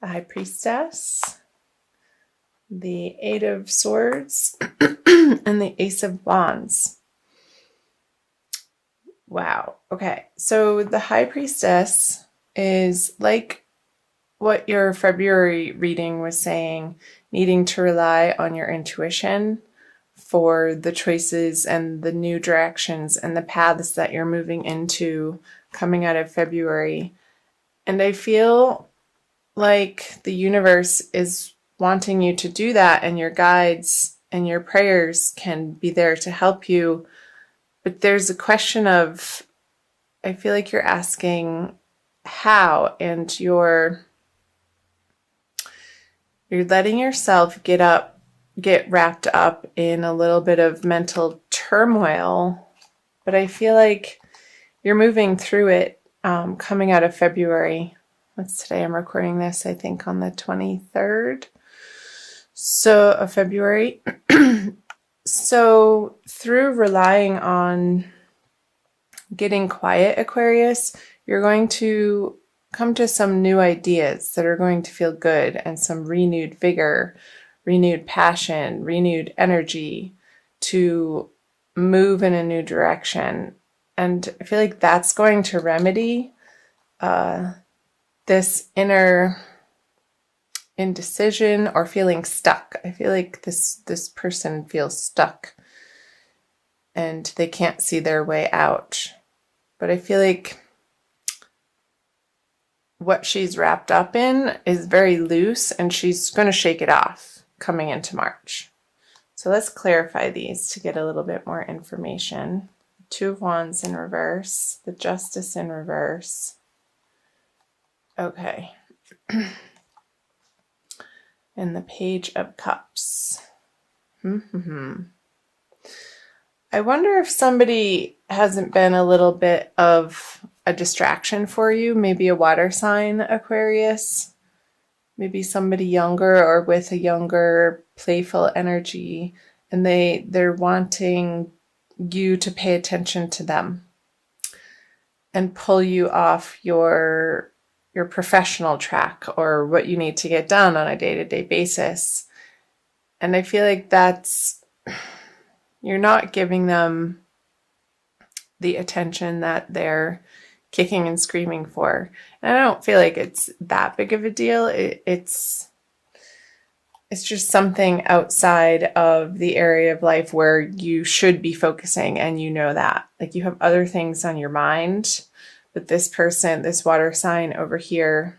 the High Priestess, the Eight of Swords, and the Ace of Wands. Wow. Okay. So the High Priestess is like what your February reading was saying, needing to rely on your intuition for the choices and the new directions and the paths that you're moving into coming out of February. And I feel like the universe is wanting you to do that, and your guides and your prayers can be there to help you. But there's a question of, I feel like you're asking how, and you're letting yourself get wrapped up in a little bit of mental turmoil. But I feel like you're moving through it coming out of February. What's today? I'm recording this, I think, on the 23rd of February. So through relying on getting quiet, Aquarius, you're going to come to some new ideas that are going to feel good, and some renewed vigor, renewed passion, renewed energy to move in a new direction. And I feel like that's going to remedy this inner indecision or feeling stuck. I feel like this person feels stuck and they can't see their way out. But I feel like what she's wrapped up in is very loose, and she's going to shake it off coming into March. So let's clarify these to get a little bit more information. Two of Wands in reverse, the Justice in reverse. Okay. And the Page of Cups. I wonder if somebody hasn't been a little bit of a distraction for you. Maybe a water sign, Aquarius. Maybe somebody younger or with a younger, playful energy. And they're wanting you to pay attention to them and pull you off your professional track or what you need to get done on a day-to-day basis. And I feel like you're not giving them the attention that they're kicking and screaming for. And I don't feel like it's that big of a deal. It's just something outside of the area of life where you should be focusing, and you know that. Like, you have other things on your mind. But this person, this water sign over here,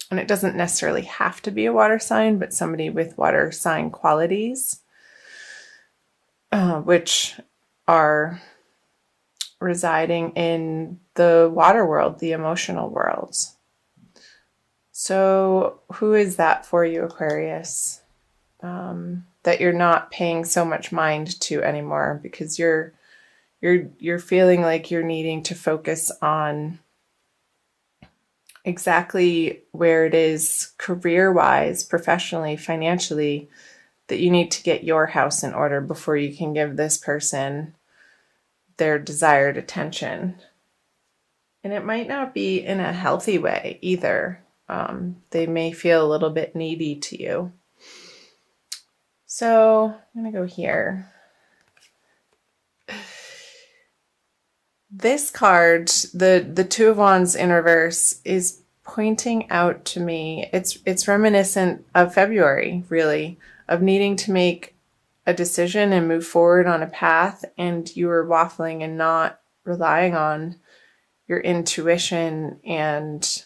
and it doesn't necessarily have to be a water sign, but somebody with water sign qualities, which are residing in the water world, the emotional world. So who is that for you, Aquarius? That you're not paying so much mind to anymore, because you're feeling like you're needing to focus on exactly where it is career-wise, professionally, financially, that you need to get your house in order before you can give this person their desired attention. And it might not be in a healthy way either. They may feel a little bit needy to you. So I'm going to go here. This card, the Two of Wands in reverse, is pointing out to me, it's reminiscent of February, really, of needing to make a decision and move forward on a path, and you were waffling and not relying on your intuition and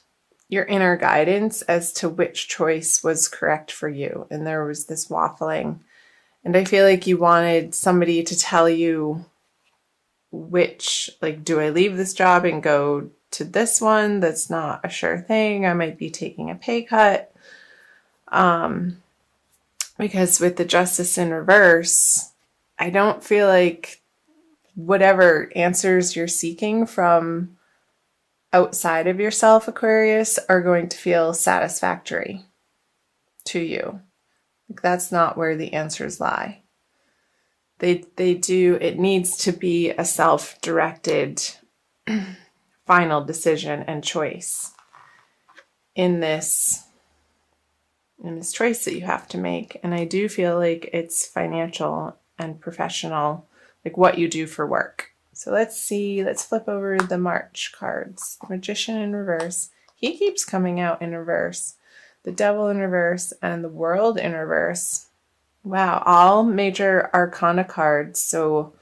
your inner guidance as to which choice was correct for you. And there was this waffling. And I feel like you wanted somebody to tell you which, like, do I leave this job and go to this one that's not a sure thing? I might be taking a pay cut. Because with the Justice in reverse, I don't feel like whatever answers you're seeking from outside of yourself, Aquarius, are going to feel satisfactory to you. Like, that's not where the answers lie. It needs to be a self-directed final decision and choice in this in this choice that you have to make. And I do feel like it's financial and professional, like what you do for work. So let's see, let's flip over the March cards. The Magician in reverse. He keeps coming out in reverse. The Devil in reverse and the World in reverse. Wow, all major arcana cards. So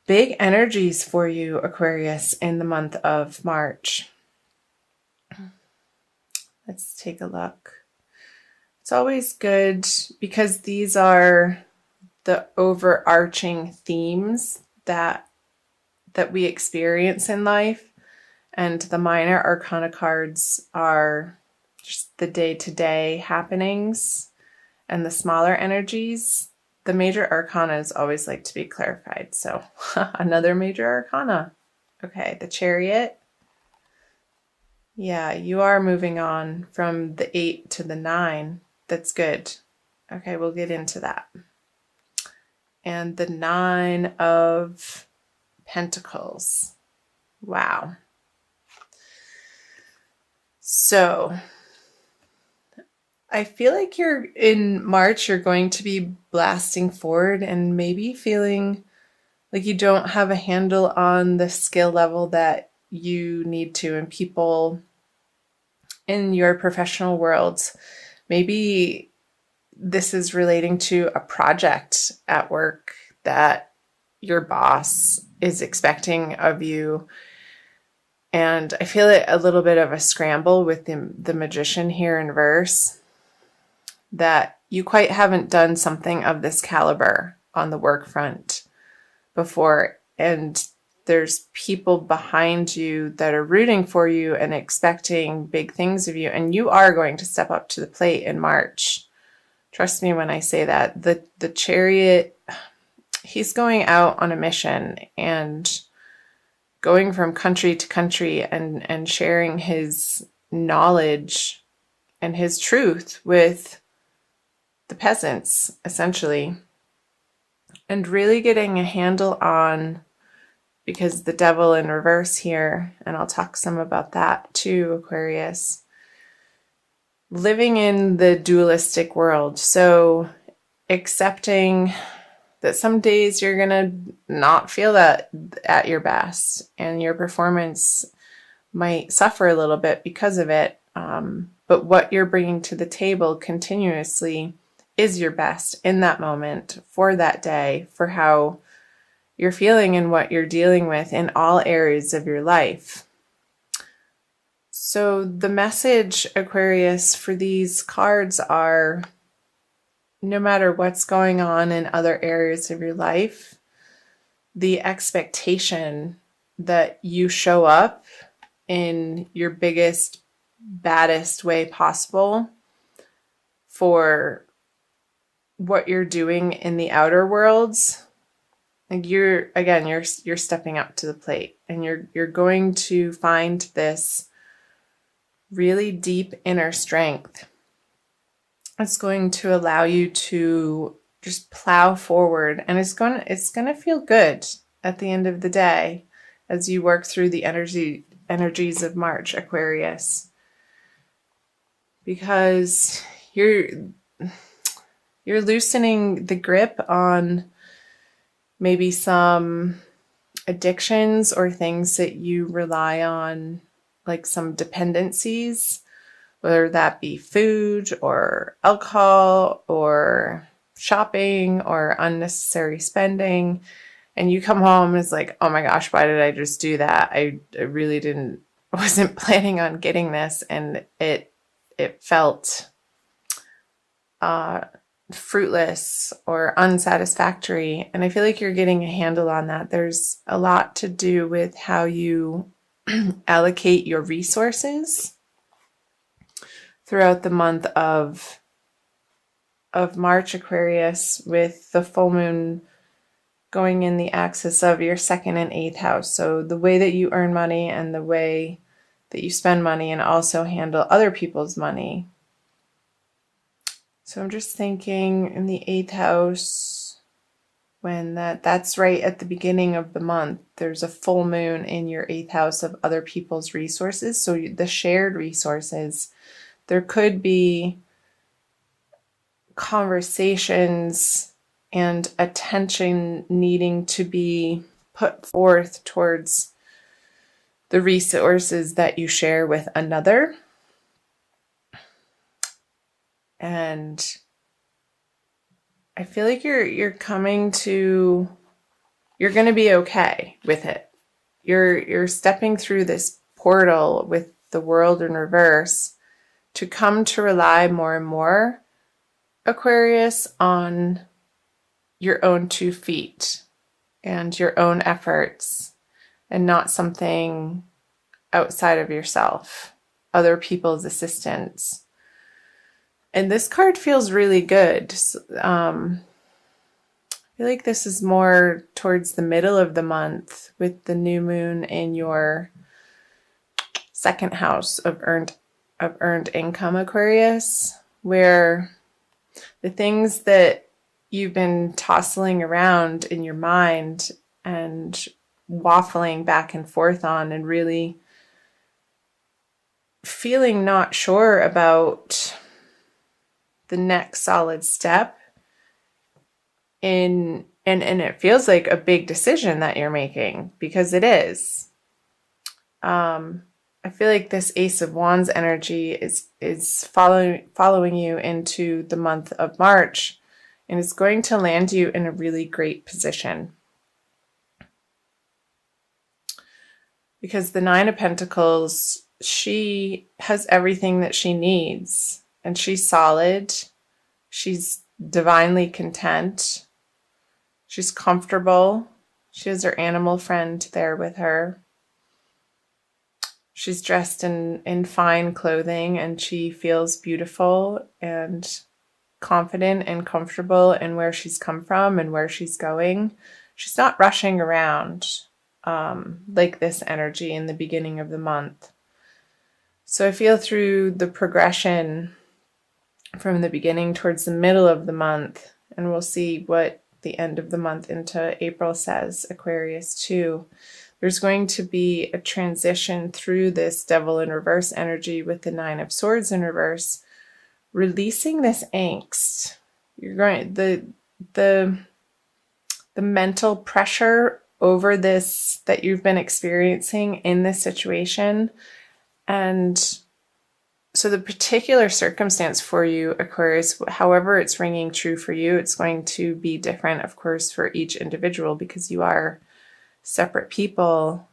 big energies for you, Aquarius, in the month of March. Let's take a look. It's always good because these are the overarching themes that we experience in life, and the minor arcana cards are just the day-to-day happenings and the smaller energies. The major arcanas always like to be clarified. So another major arcana. Okay, the Chariot. Yeah, you are moving on from the 8 to the 9. That's good. Okay, we'll get into that. And the 9 of Pentacles. Wow. So I feel like you're in March, you're going to be blasting forward and maybe feeling like you don't have a handle on the skill level that you need to. And people in your professional worlds, maybe this is relating to a project at work that your boss is expecting of you. And I feel it a little bit of a scramble with the Magician here in reverse, that you quite haven't done something of this caliber on the work front before. And there's people behind you that are rooting for you and expecting big things of you. And you are going to step up to the plate in March. Trust me when I say that. The Chariot, he's going out on a mission and going from country to country and sharing his knowledge and his truth with the peasants, essentially, and really getting a handle on, because the Devil in reverse here, and I'll talk some about that too, Aquarius, living in the dualistic world. So accepting that some days you're going to not feel that at your best, and your performance might suffer a little bit because of it. But what you're bringing to the table continuously is your best in that moment, for that day, for how you're feeling and what you're dealing with in all areas of your life. So the message, Aquarius, for these cards are, no matter what's going on in other areas of your life, the expectation that you show up in your biggest, baddest way possible for what you're doing in the outer worlds. Like you're stepping up to the plate, and you're going to find this really deep inner strength. It's going to allow you to just plow forward, and it's going to feel good at the end of the day as you work through the energies of March, Aquarius, because you're loosening the grip on maybe some addictions or things that you rely on, like some dependencies, whether that be food or alcohol or shopping or unnecessary spending. And you come home and it's like, oh my gosh, why did I just do that? I really wasn't planning on getting this. And it felt fruitless or unsatisfactory. And I feel like you're getting a handle on that. There's a lot to do with how you allocate your resources throughout the month of March, Aquarius, with the full moon going in the axis of your 2nd and 8th house. So the way that you earn money and the way that you spend money, and also handle other people's money. So I'm just thinking in the 8th house, when that's right at the beginning of the month, there's a full moon in your 8th house of other people's resources. So the shared resources, there could be conversations and attention needing to be put forth towards the resources that you share with another. And I feel like you're going to be okay with it. You're stepping through this portal with the world in reverse to come to rely more and more, Aquarius, on your own 2 feet and your own efforts, and not something outside of yourself, other people's assistance. And this card feels really good. I feel like this is more towards the middle of the month with the new moon in your 2nd house of earned income, Aquarius, where the things that you've been tossing around in your mind and waffling back and forth on, and really feeling not sure about the next solid step in, and it feels like a big decision that you're making, because it is. I feel like this Ace of Wands energy is following you into the month of March, and it's going to land you in a really great position. Because the 9 of Pentacles, she has everything that she needs, and she's solid. She's divinely content. She's comfortable. She has her animal friend there with her. She's dressed in fine clothing, and she feels beautiful and confident and comfortable in where she's come from and where she's going. She's not rushing around like this energy in the beginning of the month. So I feel through the progression from the beginning towards the middle of the month, and we'll see what the end of the month into April says, Aquarius too. There's going to be a transition through this Devil in reverse energy with the 9 of Swords in reverse, releasing this angst. You're going the mental pressure over this that you've been experiencing in this situation. And so the particular circumstance for you, Aquarius, however it's ringing true for you, it's going to be different, of course, for each individual, because you are separate people.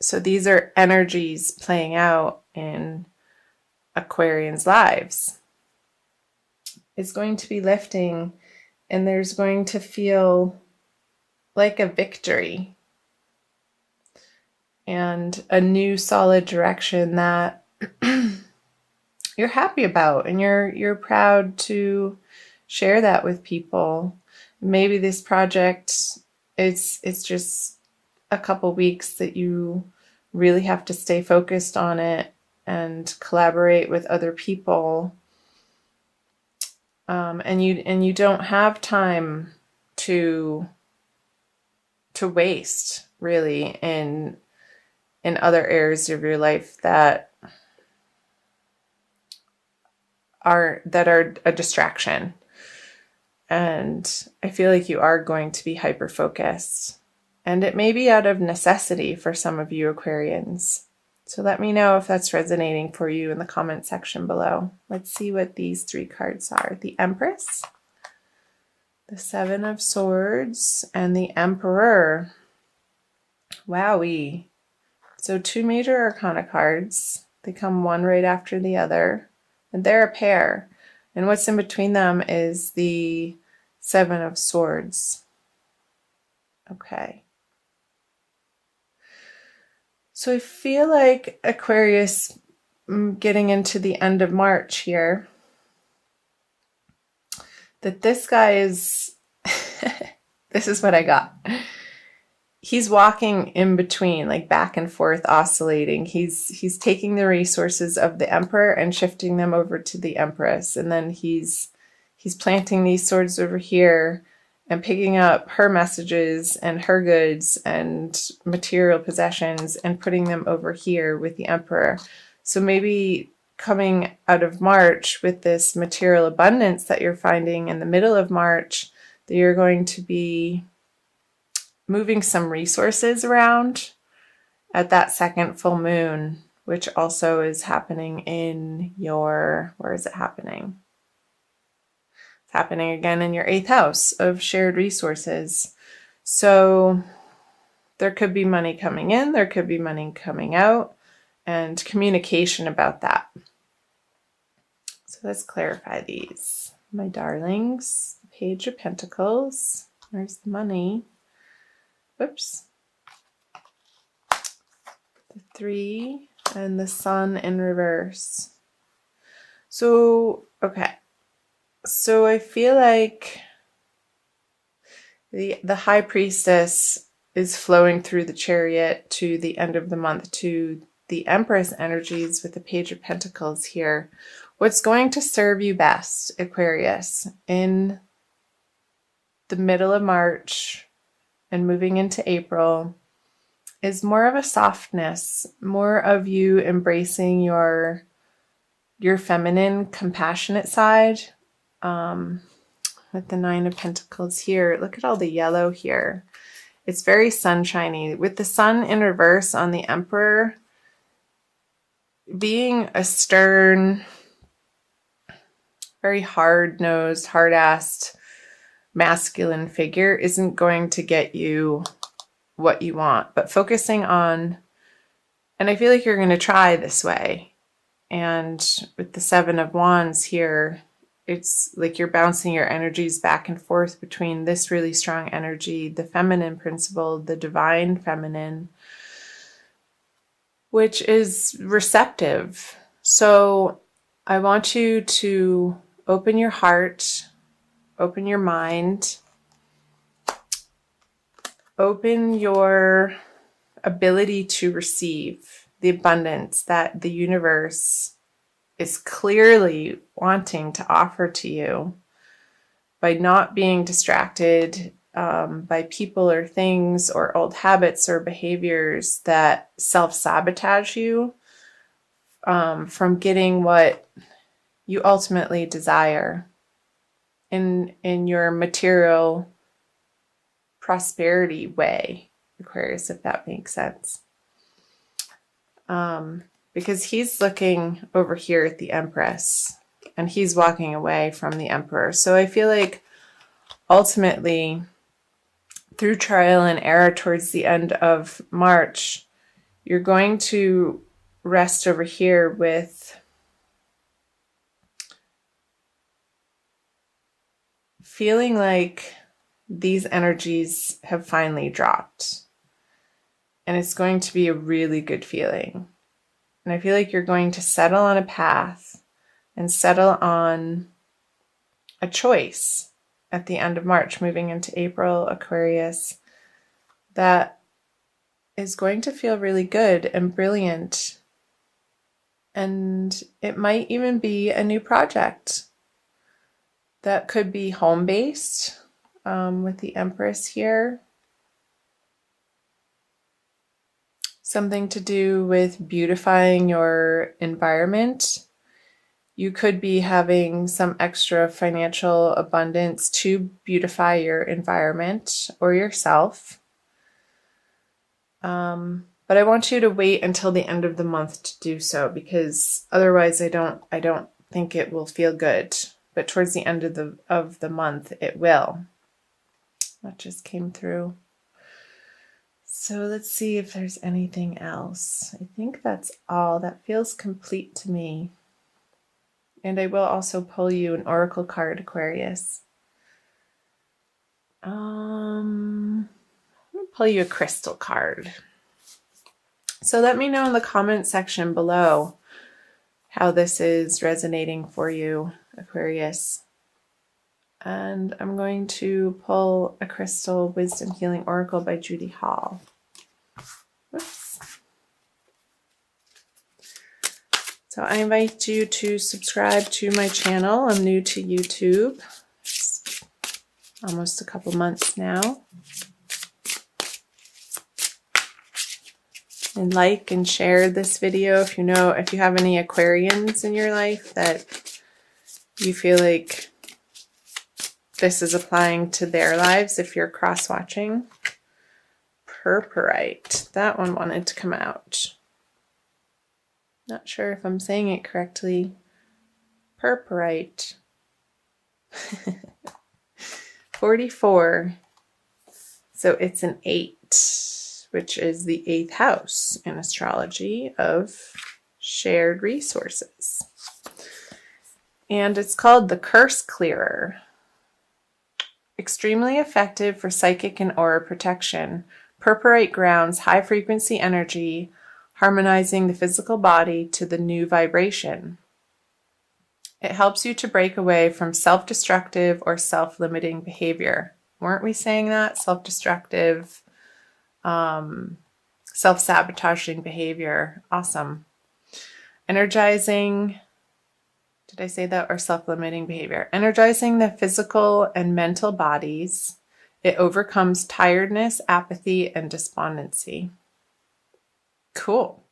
So these are energies playing out in Aquarians' lives. It's going to be lifting, and there's going to feel like a victory and a new solid direction that you're happy about, and you're proud to share that with people. Maybe this project, it's just a couple weeks that you really have to stay focused on it and collaborate with other people, and you don't have time to waste, really, in other areas of your life that are a distraction. And I feel like you are going to be hyper focused, and it may be out of necessity for some of you Aquarians. So let me know if that's resonating for you in the comment section below. Let's see what these 3 cards are. The Empress, the 7 of Swords, and the Emperor. Wowee. So 2 major arcana cards. They come one right after the other, and they're a pair. And what's in between them is the 7 of Swords. Okay. So I feel like Aquarius, getting into the end of March here, that this guy is, this is what I got. He's walking in between, like back and forth, oscillating. He's taking the resources of the Emperor and shifting them over to the Empress. And then he's planting these swords over here and picking up her messages and her goods and material possessions and putting them over here with the Emperor. So maybe coming out of March with this material abundance that you're finding in the middle of March, that you're going to be moving some resources around at that second full moon, which also is happening in your, where is it happening? It's happening again in your 8th house of shared resources. So there could be money coming in, there could be money coming out, and communication about that. So let's clarify these. My darlings, the Page of Pentacles. There's the money. Whoops. The 3 and the Sun in reverse. So, okay. So I feel like the High Priestess is flowing through the Chariot to the end of the month to the Empress energies with the Page of Pentacles here. What's going to serve you best, Aquarius, in the middle of March and moving into April is more of a softness, more of you embracing your feminine, compassionate side. With the 9 of Pentacles here, look at all the yellow here. It's very sunshiny. With the Sun in reverse on the Emperor, being a stern, very hard-nosed, hard-assed, masculine figure isn't going to get you what you want. But focusing on, and I feel like you're going to try this way. And with the 7 of Wands here, it's like you're bouncing your energies back and forth between this really strong energy, the feminine principle, the divine feminine, which is receptive. So I want you to open your heart, open your mind, open your ability to receive the abundance that the universe is clearly wanting to offer to you by not being distracted by people or things or old habits or behaviors that self-sabotage you from getting what you ultimately desire in your material prosperity way, Aquarius, if that makes sense. Because he's looking over here at the Empress and he's walking away from the Emperor. So I feel like ultimately through trial and error towards the end of March, you're going to rest over here with feeling like these energies have finally dropped. And it's going to be a really good feeling. And I feel like you're going to settle on a path and settle on a choice at the end of March, moving into April, Aquarius, that is going to feel really good and brilliant. And it might even be a new project that could be home-based with the Empress here. Something to do with beautifying your environment. You could be having some extra financial abundance to beautify your environment or yourself. But I want you to wait until the end of the month to do so, because otherwise I don't think it will feel good. But towards the end of the month it will. That just came through. So let's see if there's anything else. I think that's all. That feels complete to me. And I will also pull you an oracle card, Aquarius. I'm going to pull you a crystal card. So let me know in the comment section below how this is resonating for you, Aquarius. And I'm going to pull a crystal wisdom healing oracle by Judy Hall. Whoops. So I invite you to subscribe to my channel. I'm new to YouTube. It's almost a couple months now. And like and share this video if you have any Aquarians in your life that you feel like this is applying to their lives if you're cross-watching. Purpurite. That one wanted to come out. Not sure if I'm saying it correctly. Purpurite. 44. So it's an 8, which is the 8th house in astrology of shared resources. And it's called the Curse Clearer. Extremely effective for psychic and aura protection. Purpurite grounds high-frequency energy, harmonizing the physical body to the new vibration. It helps you to break away from self-destructive or self-limiting behavior. Weren't we saying that? Self-destructive, self-sabotaging behavior. Awesome. Energizing, did I say that? Or self-limiting behavior. Energizing the physical and mental bodies. It overcomes tiredness, apathy, and despondency. Cool.